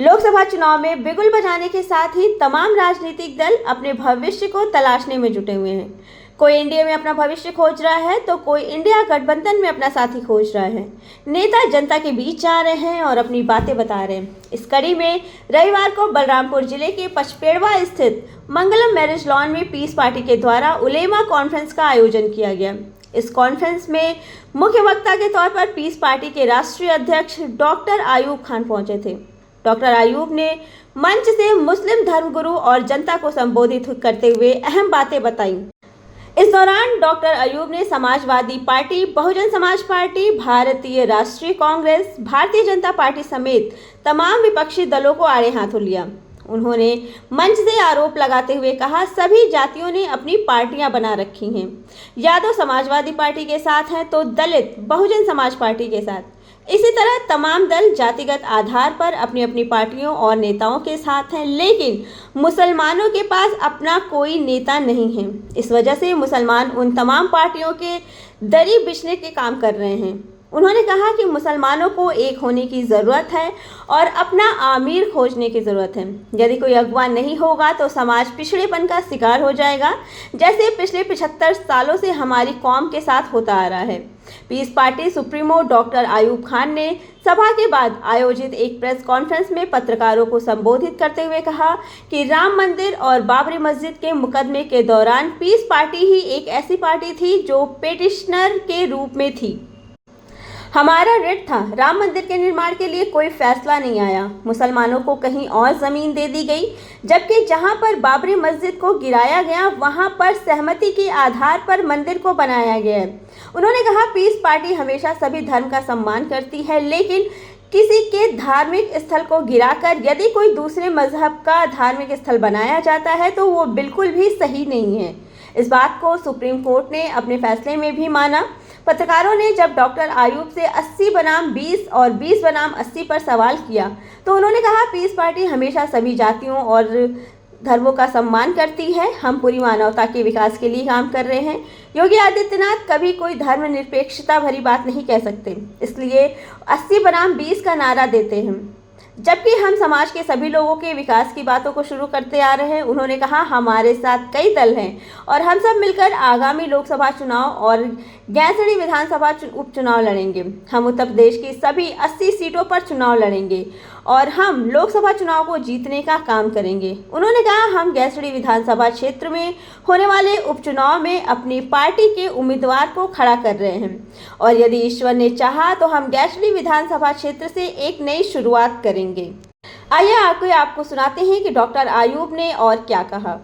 लोकसभा चुनाव में बिगुल बजाने के साथ ही तमाम राजनीतिक दल अपने भविष्य को तलाशने में जुटे हुए हैं। कोई एनडीए में अपना भविष्य खोज रहा है तो कोई इंडिया गठबंधन में अपना साथी खोज रहा है। नेता जनता के बीच जा रहे हैं और अपनी बातें बता रहे हैं। इस कड़ी में रविवार को बलरामपुर जिले के पचपेड़वा स्थित मंगलम मैरिज लॉन में पीस पार्टी के द्वारा उलेमा कॉन्फ्रेंस का आयोजन किया गया। इस कॉन्फ्रेंस में मुख्य वक्ता के तौर पर पीस पार्टी के राष्ट्रीय अध्यक्ष डॉक्टर आयूब खान पहुंचे थे। डॉक्टर आयूब ने मंच से मुस्लिम धर्मगुरु और जनता को संबोधित करते हुए अहम बातें बताई। इस दौरान डॉक्टर आयूब ने समाजवादी पार्टी, बहुजन समाज पार्टी, भारतीय राष्ट्रीय कांग्रेस, भारतीय जनता पार्टी समेत तमाम विपक्षी दलों को आड़े हाथों लिया। उन्होंने मंच से आरोप लगाते हुए कहा, सभी जातियों ने अपनी पार्टियां बना रखी हैं। यादव समाजवादी पार्टी के साथ हैं तो दलित बहुजन समाज पार्टी के साथ। इसी तरह तमाम दल जातिगत आधार पर अपनी अपनी पार्टियों और नेताओं के साथ हैं, लेकिन मुसलमानों के पास अपना कोई नेता नहीं है। इस वजह से मुसलमान उन तमाम पार्टियों के दरी बिछने के काम कर रहे हैं। उन्होंने कहा कि मुसलमानों को एक होने की ज़रूरत है और अपना आमीर खोजने की ज़रूरत है। यदि कोई अगवा नहीं होगा तो समाज पिछड़ेपन का शिकार हो जाएगा, जैसे पिछले 75 सालों से हमारी कौम के साथ होता आ रहा है। Peace party supremo doctor Ayub Khan ने सभा के बाद आयोजित एक प्रेस कॉन्फ्रेंस में पत्रकारों को संबोधित करते हुए कहा कि राम मंदिर और बाबरी मस्जिद के मुकदमे के दौरान पीस पार्टी ही एक ऐसी पार्टी थी जो पेटिशनर के रूप में थी। हमारा रिट था, राम मंदिर के निर्माण के लिए कोई फैसला नहीं आया। मुसलमानों को कहीं और ज़मीन दे दी गई, जबकि जहां पर बाबरी मस्जिद को गिराया गया वहां पर सहमति के आधार पर मंदिर को बनाया गया है। उन्होंने कहा, पीस पार्टी हमेशा सभी धर्म का सम्मान करती है, लेकिन किसी के धार्मिक स्थल को गिराकर यदि कोई दूसरे मजहब का धार्मिक स्थल बनाया जाता है तो वो बिल्कुल भी सही नहीं है। इस बात को सुप्रीम कोर्ट ने अपने फैसले में भी माना। पत्रकारों ने जब डॉक्टर आयूब से 80 बनाम 20 और 20 बनाम 80 पर सवाल किया तो उन्होंने कहा, पीस पार्टी हमेशा सभी जातियों और धर्मों का सम्मान करती है। हम पूरी मानवता के विकास के लिए काम कर रहे हैं। योगी आदित्यनाथ कभी कोई धर्मनिरपेक्षता भरी बात नहीं कह सकते, इसलिए 80 बनाम 20 का नारा देते हैं, जबकि हम समाज के सभी लोगों के विकास की बातों को शुरू करते आ रहे हैं। उन्होंने कहा, हमारे साथ कई दल हैं और हम सब मिलकर आगामी लोकसभा चुनाव और गैसड़ी विधानसभा उपचुनाव लड़ेंगे। हम उत्तर प्रदेश की सभी 80 सीटों पर चुनाव लड़ेंगे और हम लोकसभा चुनाव को जीतने का काम करेंगे। उन्होंने कहा, हम गैसड़ी विधानसभा क्षेत्र में होने वाले उपचुनाव में अपनी पार्टी के उम्मीदवार को खड़ा कर रहे हैं और यदि ईश्वर ने चाहा तो हम गैसड़ी विधानसभा क्षेत्र से एक नई शुरुआत करेंगे। आइए आपको सुनाते हैं कि डॉक्टर आयूब ने और क्या कहा।